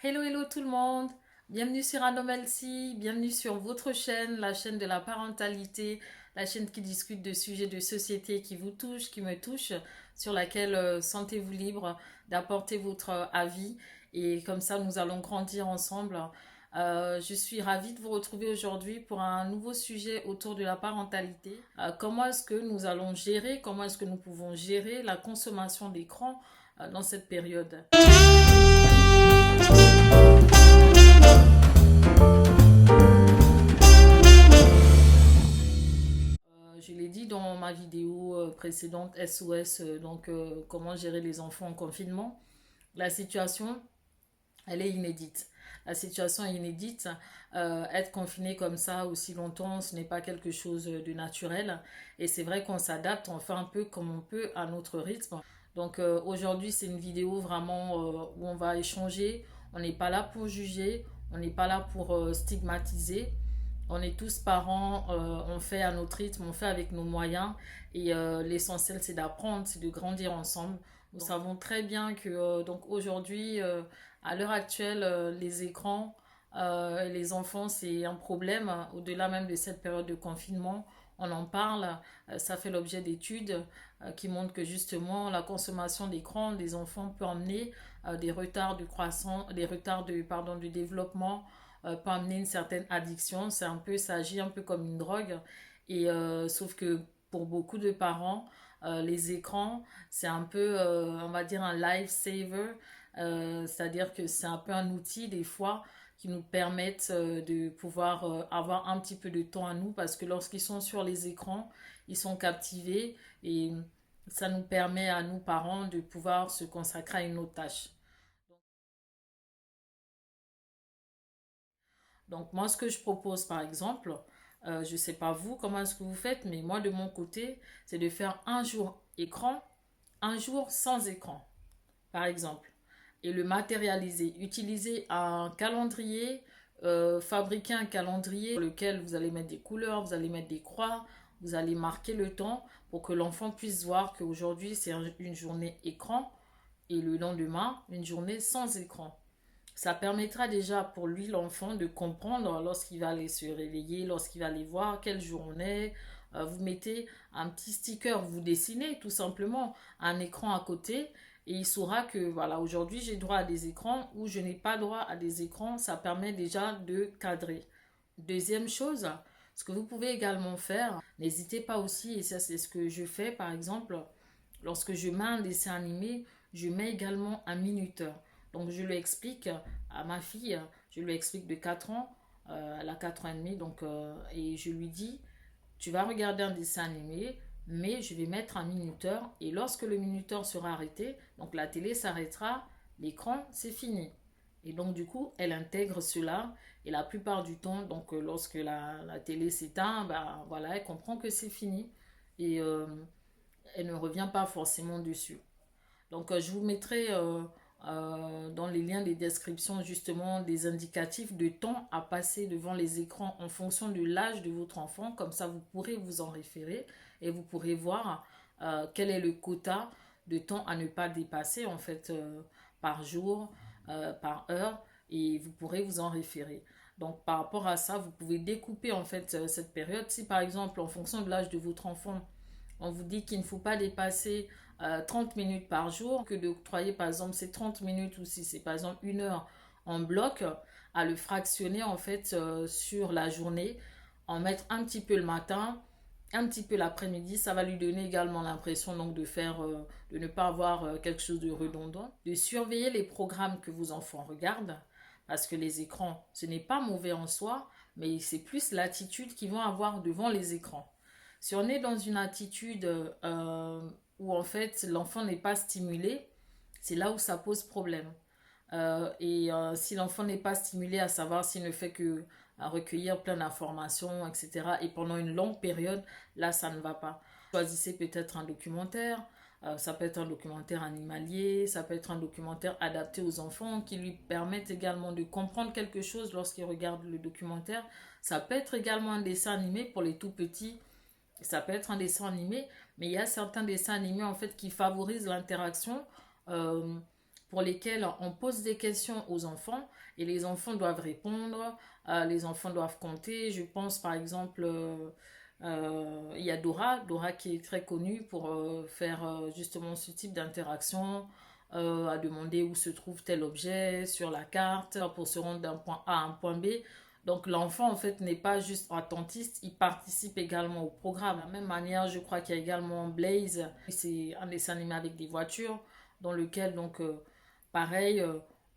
Hello, hello tout le monde. Bienvenue sur Anomalcy, bienvenue sur votre chaîne, la chaîne de la parentalité, la chaîne qui discute de sujets de société qui vous touchent, qui me touchent, sur laquelle sentez-vous libre d'apporter votre avis et comme ça nous allons grandir ensemble. Je suis ravie de vous retrouver aujourd'hui pour un nouveau sujet autour de la parentalité. Comment est-ce que nous allons gérer, comment est-ce que nous pouvons gérer la consommation d'écran dans cette période? Je l'ai dit dans ma vidéo précédente SOS, comment gérer les enfants en confinement. La situation, elle est inédite. La situation est inédite. Être confiné comme ça aussi longtemps, ce n'est pas quelque chose de naturel. Et c'est vrai qu'on s'adapte, on fait un peu comme on peut à notre rythme. Aujourd'hui, c'est une vidéo vraiment où on va échanger. On n'est pas là pour juger, on n'est pas là pour stigmatiser. On est tous parents, on fait à notre rythme, on fait avec nos moyens et l'essentiel c'est d'apprendre, c'est de grandir ensemble. Nous savons très bien que donc aujourd'hui, à l'heure actuelle, les écrans et les enfants c'est un problème. Au-delà même de cette période de confinement, on en parle. Ça fait l'objet d'études qui montrent que justement la consommation d'écran des enfants peut emmener des retards de croissance, des retards de pardon du développement, peut amener une certaine addiction. C'est un peu, ça agit un peu comme une drogue. Et sauf que pour beaucoup de parents, les écrans, c'est un peu, on va dire, un lifesaver. C'est-à-dire que c'est un peu un outil des fois qui nous permettent de pouvoir avoir un petit peu de temps à nous parce que lorsqu'ils sont sur les écrans, ils sont captivés et ça nous permet à nous parents de pouvoir se consacrer à une autre tâche. Donc moi, ce que je propose, par exemple, je ne sais pas vous, comment est-ce que vous faites, mais moi, de mon côté, c'est de faire un jour écran, un jour sans écran, par exemple, et le matérialiser. Utiliser un calendrier, fabriquer un calendrier sur lequel vous allez mettre des couleurs, vous allez mettre des croix, vous allez marquer le temps pour que l'enfant puisse voir qu'aujourd'hui, c'est une journée écran et le lendemain, une journée sans écran. Ça permettra déjà pour lui, l'enfant, de comprendre lorsqu'il va aller se réveiller, lorsqu'il va aller voir quel jour on est. Vous mettez un petit sticker, vous dessinez tout simplement un écran à côté et il saura que voilà, aujourd'hui j'ai droit à des écrans ou je n'ai pas droit à des écrans. Ça permet déjà de cadrer. Deuxième chose, ce que vous pouvez également faire, n'hésitez pas aussi, et ça c'est ce que je fais par exemple, lorsque je mets un dessin animé, je mets également un minuteur. Donc je lui explique à ma fille, je lui explique de 4 ans, elle a 4 ans et demi, et je lui dis, tu vas regarder un dessin animé, mais je vais mettre un minuteur, et lorsque le minuteur sera arrêté, donc la télé s'arrêtera, l'écran, c'est fini. Et donc du coup, elle intègre cela, et la plupart du temps, lorsque la télé s'éteint, bah, voilà, elle comprend que c'est fini, et elle ne revient pas forcément dessus. Je vous mettrai dans les liens des descriptions justement des indicatifs de temps à passer devant les écrans en fonction de l'âge de votre enfant. Comme ça, vous pourrez vous en référer et vous pourrez voir quel est le quota de temps à ne pas dépasser en fait par jour, par heure et vous pourrez vous en référer. Donc par rapport à ça, vous pouvez découper en fait cette période. Si par exemple en fonction de l'âge de votre enfant, on vous dit qu'il ne faut pas dépasser 30 minutes par jour, que d'octroyer par exemple ces 30 minutes ou si c'est par exemple une heure en bloc, à le fractionner en fait sur la journée, en mettre un petit peu le matin, un petit peu l'après-midi, ça va lui donner également l'impression donc de ne pas avoir quelque chose de redondant, de surveiller les programmes que vos enfants regardent, parce que les écrans, ce n'est pas mauvais en soi, mais c'est plus l'attitude qu'ils vont avoir devant les écrans. Si on est dans une attitude où en fait l'enfant n'est pas stimulé, c'est là où ça pose problème. Si l'enfant n'est pas stimulé à savoir s'il ne fait que à recueillir plein d'informations, etc., et pendant une longue période, là, ça ne va pas. Choisissez peut-être un documentaire, ça peut être un documentaire animalier, ça peut être un documentaire adapté aux enfants qui lui permettent également de comprendre quelque chose lorsqu'ils regardent le documentaire. Ça peut être également un dessin animé pour les tout petits, ça peut être un dessin animé, mais il y a certains dessins animés en fait qui favorisent l'interaction. Euh, pour lesquels on pose des questions aux enfants et les enfants doivent répondre, les enfants doivent compter. Je pense par exemple, il y a Dora qui est très connue pour faire justement ce type d'interaction, à demander où se trouve tel objet sur la carte pour se rendre d'un point A à un point B. Donc l'enfant en fait n'est pas juste attentiste, il participe également au programme. De la même manière, je crois qu'il y a également Blaze, c'est un dessin animé avec des voitures dans lequel donc pareil,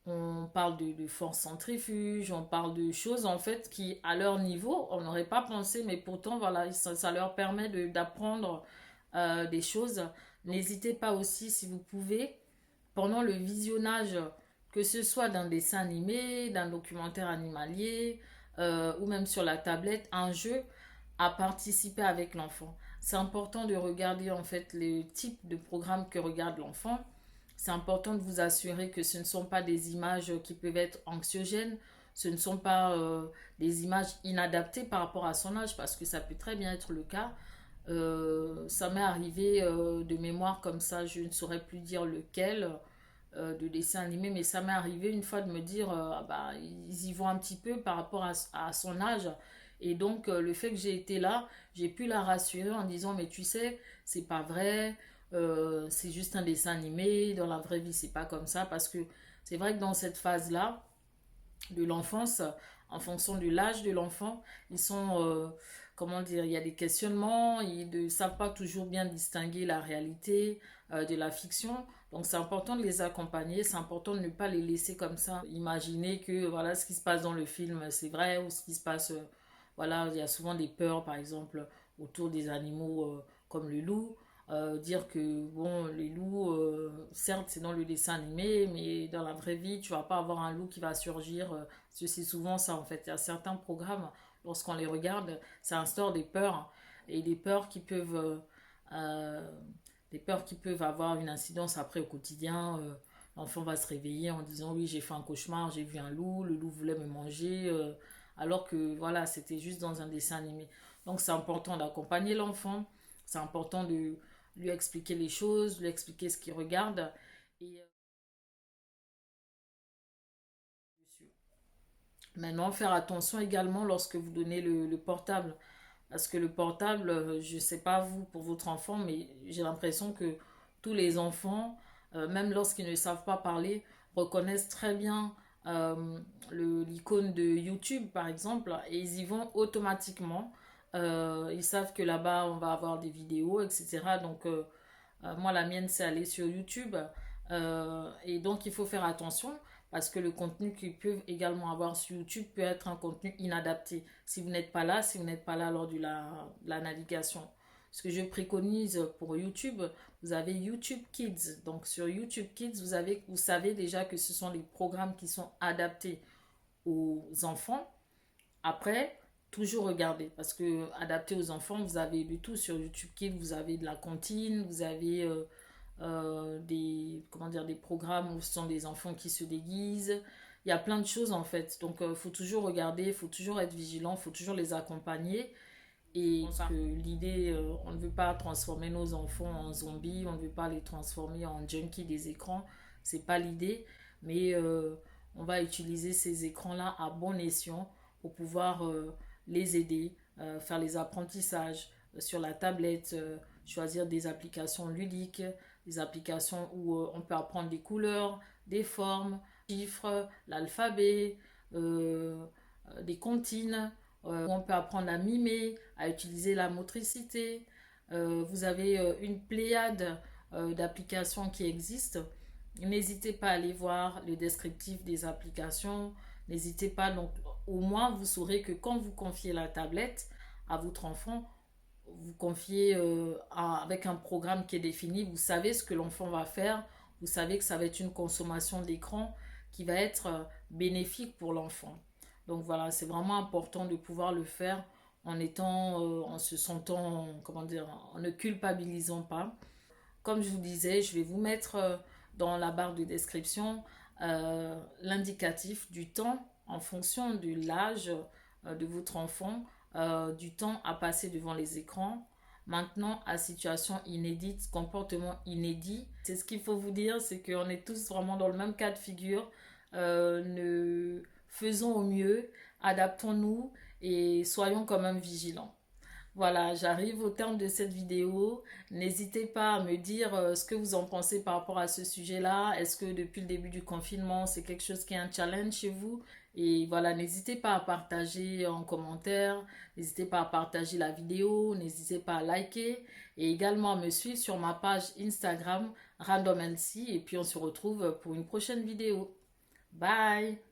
on parle de force centrifuge, on parle de choses en fait qui à leur niveau on n'aurait pas pensé, mais pourtant voilà ça leur permet d'apprendre des choses. N'hésitez pas aussi si vous pouvez pendant le visionnage, que ce soit d'un dessin animé, d'un documentaire animalier ou même sur la tablette, un jeu, à participer avec l'enfant. C'est important de regarder en fait le type de programme que regarde l'enfant. C'est important de vous assurer que ce ne sont pas des images qui peuvent être anxiogènes, ce ne sont pas des images inadaptées par rapport à son âge, parce que ça peut très bien être le cas. Ça m'est arrivé de mémoire comme ça, je ne saurais plus dire lequel de dessin animé, mais ça m'est arrivé une fois de me dire, ah bah, ils y vont un petit peu par rapport à son âge. Et donc, le fait que j'ai été là, j'ai pu la rassurer en disant, mais tu sais, c'est pas vrai, c'est juste un dessin animé, dans la vraie vie, c'est pas comme ça, parce que c'est vrai que dans cette phase-là, de l'enfance, en fonction de l'âge de l'enfant, ils sont, comment dire, il y a des questionnements, ils ne savent pas toujours bien distinguer la réalité de la fiction. Donc c'est important de les accompagner, c'est important de ne pas les laisser comme ça. Imaginer que voilà ce qui se passe dans le film, c'est vrai, ou ce qui se passe, voilà, il y a souvent des peurs, par exemple, autour des animaux comme le loup. Dire que bon les loups certes c'est dans le dessin animé mais dans la vraie vie tu vas pas avoir un loup qui va surgir parce que c'est souvent ça en fait il y a certains programmes lorsqu'on les regarde ça instaure des peurs et euh, des peurs qui peuvent avoir une incidence après au quotidien. L'enfant va se réveiller en disant oui j'ai fait un cauchemar, j'ai vu un loup, le loup voulait me manger alors que voilà c'était juste dans un dessin animé. Donc c'est important d'accompagner l'enfant, c'est important de lui expliquer les choses, lui expliquer ce qu'il regarde. Et maintenant, faire attention également lorsque vous donnez le portable. Parce que le portable, je ne sais pas vous pour votre enfant, mais j'ai l'impression que tous les enfants, même lorsqu'ils ne savent pas parler, reconnaissent très bien l'icône de YouTube, par exemple, et ils y vont automatiquement. Ils savent que là-bas, on va avoir des vidéos, etc. Donc, moi, la mienne, c'est aller sur YouTube. Et donc, il faut faire attention parce que le contenu qu'ils peuvent également avoir sur YouTube peut être un contenu inadapté. Si vous n'êtes pas là, si vous n'êtes pas là lors de la navigation. Ce que je préconise pour YouTube, vous avez YouTube Kids. Donc, sur YouTube Kids, vous savez déjà que ce sont des programmes qui sont adaptés aux enfants. Après, toujours regarder parce que adapté aux enfants, vous avez de tout sur YouTube Kids, vous avez de la comptine, vous avez des comment dire des programmes où ce sont des enfants qui se déguisent. Il y a plein de choses en fait. Donc il faut toujours regarder, il faut toujours être vigilant, il faut toujours les accompagner. Et parce que l'idée, on ne veut pas transformer nos enfants en zombies, on ne veut pas les transformer en junkies des écrans, c'est pas l'idée, mais on va utiliser ces écrans-là à bon escient pour pouvoir les aider, faire les apprentissages sur la tablette, choisir des applications ludiques, des applications où on peut apprendre des couleurs, des formes, des chiffres, l'alphabet, des comptines, où on peut apprendre à mimer, à utiliser la motricité. Vous avez une pléiade d'applications qui existent. N'hésitez pas à aller voir le descriptif des applications. N'hésitez pas, donc au moins vous saurez que quand vous confiez la tablette à votre enfant, vous confiez avec un programme qui est défini, vous savez ce que l'enfant va faire, vous savez que ça va être une consommation d'écran qui va être bénéfique pour l'enfant. Donc voilà, c'est vraiment important de pouvoir le faire en étant, en se sentant, comment dire, en ne culpabilisant pas. Comme je vous disais, je vais vous mettre dans la barre de description l'indicatif du temps en fonction de l'âge de votre enfant, du temps à passer devant les écrans. maintenant à situation inédite, comportement inédit. C'est ce qu'il faut vous dire, c'est qu'on est tous vraiment dans le même cas de figure. Ne faisons au mieux, adaptons-nous et soyons quand même vigilants. Voilà, j'arrive au terme de cette vidéo. N'hésitez pas à me dire ce que vous en pensez par rapport à ce sujet-là. Est-ce que depuis le début du confinement, c'est quelque chose qui est un challenge chez vous? Et voilà, n'hésitez pas à partager en commentaire, n'hésitez pas à partager la vidéo, n'hésitez pas à liker et également à me suivre sur ma page Instagram RandomLC. Et puis on se retrouve pour une prochaine vidéo. Bye!